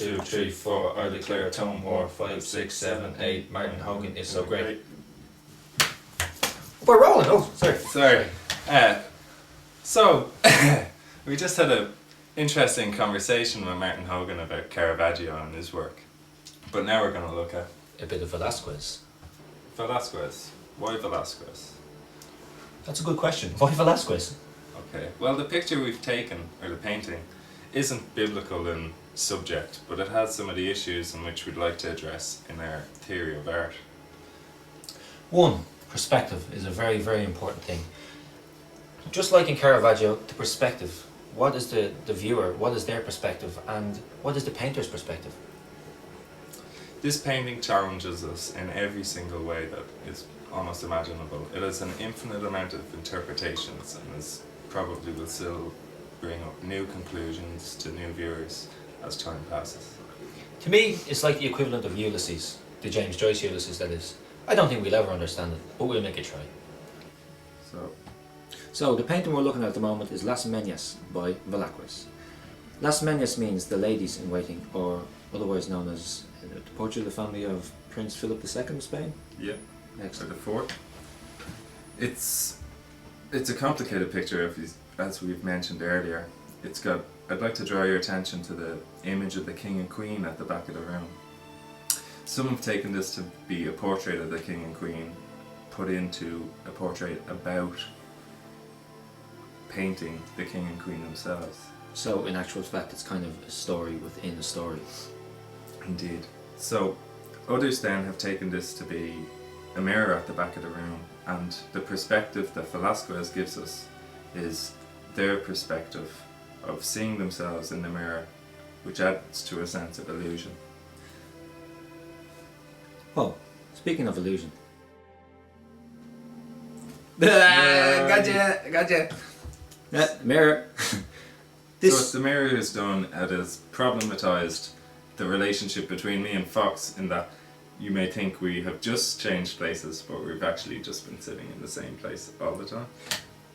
2, 3, 4, I declare Tom Moore, 5, 6, 7, 8, Martin Hogan is so great. We're rolling, oh, sorry. So, we just had an interesting conversation with Martin Hogan about Caravaggio and his work. But now we're going to look at A bit of Velázquez. Velázquez. Why Velázquez? That's a good question. Why Velázquez? Okay, well the picture we've taken, or the painting, isn't biblical in subject, but it has some of the issues in which we'd like to address in our theory of art. One, perspective is a very, very important thing. Just like in Caravaggio, the perspective. What is the viewer, what is their perspective, and what is the painter's perspective? This painting challenges us in every single way that is almost imaginable. It has an infinite amount of interpretations and is probably will still bring up new conclusions to new viewers as time passes. To me, it's like the equivalent of Ulysses, the James Joyce Ulysses that is. I don't think we'll ever understand it, but we'll make a try. So the painting we're looking at the moment is Las Meñas by Velázquez. Las Meñas means the ladies in waiting, or otherwise known as the portrait of the family of Prince Philip II of Spain. Yeah. Next. Or the fourth. It's a complicated picture, as we've mentioned earlier. I'd like to draw your attention to the image of the king and queen at the back of the room. Some have taken this to be a portrait of the king and queen put into a portrait about painting the king and queen themselves. So in actual fact it's kind of a story within a story. Indeed. So others then have taken this to be a mirror at the back of the room, and the perspective that Velázquez gives us is their perspective of seeing themselves in the mirror, which adds to a sense of illusion. Oh, speaking of illusion. Gotcha! Mirror. So the mirror has done, it has problematized the relationship between me and Fox, in that you may think we have just changed places, but we've actually just been sitting in the same place all the time.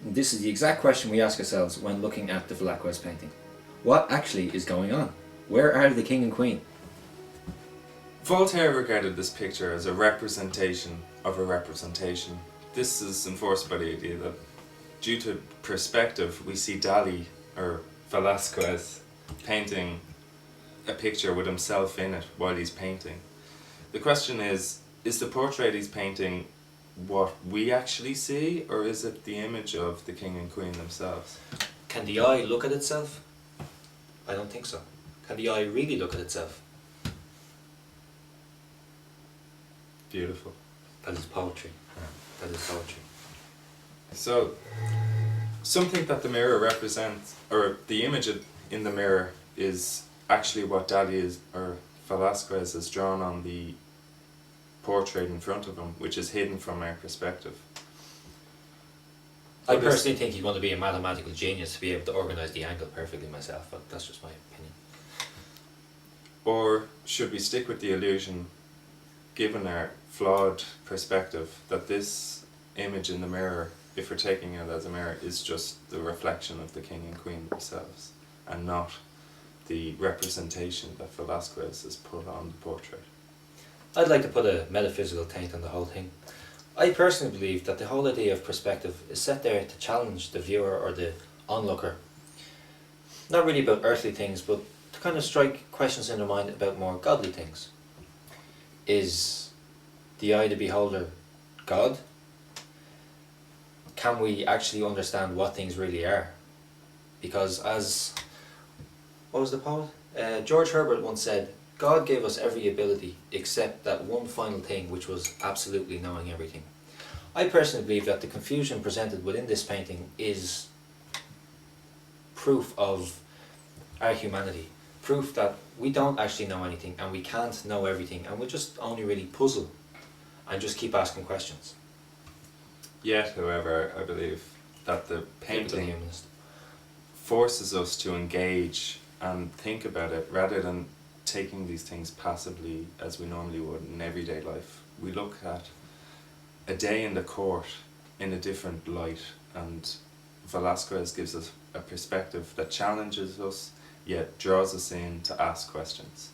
This is the exact question we ask ourselves when looking at the Velázquez painting. What actually is going on? Where are the king and queen? Voltaire regarded this picture as a representation of a representation. This is enforced by the idea that due to perspective, we see Dali, or Velázquez, painting a picture with himself in it while he's painting. The question is the portrait he's painting what we actually see, or is it the image of the king and queen themselves? Can the eye look at itself? I don't think so. Can the eye really look at itself? Beautiful. That is poetry. That is poetry. So, something that the mirror represents, or the image in the mirror, is actually what Dali is, or Velázquez has drawn on the portrait in front of him, which is hidden from our perspective. I personally think he's going to be a mathematical genius to be able to organise the angle perfectly myself, but that's just my opinion. Or should we stick with the illusion, given our flawed perspective, that this image in the mirror, if we're taking it as a mirror, is just the reflection of the king and queen themselves, and not the representation that Velázquez has put on the portrait? I'd like to put a metaphysical taint on the whole thing. I personally believe that the whole idea of perspective is set there to challenge the viewer or the onlooker. Not really about earthly things, but to kind of strike questions in their mind about more godly things. Is the eye the beholder God? Can we actually understand what things really are? Because what was the poet? George Herbert once said, God gave us every ability except that one final thing, which was absolutely knowing everything. I personally believe that the confusion presented within this painting is proof of our humanity. Proof that we don't actually know anything and we can't know everything, and we just only really puzzle and just keep asking questions. Yet, however, I believe that the painting Humanist. forces us to engage and think about it rather than taking these things passively as we normally would in everyday life. We look at a day in the court in a different light, and Velázquez gives us a perspective that challenges us yet draws us in to ask questions.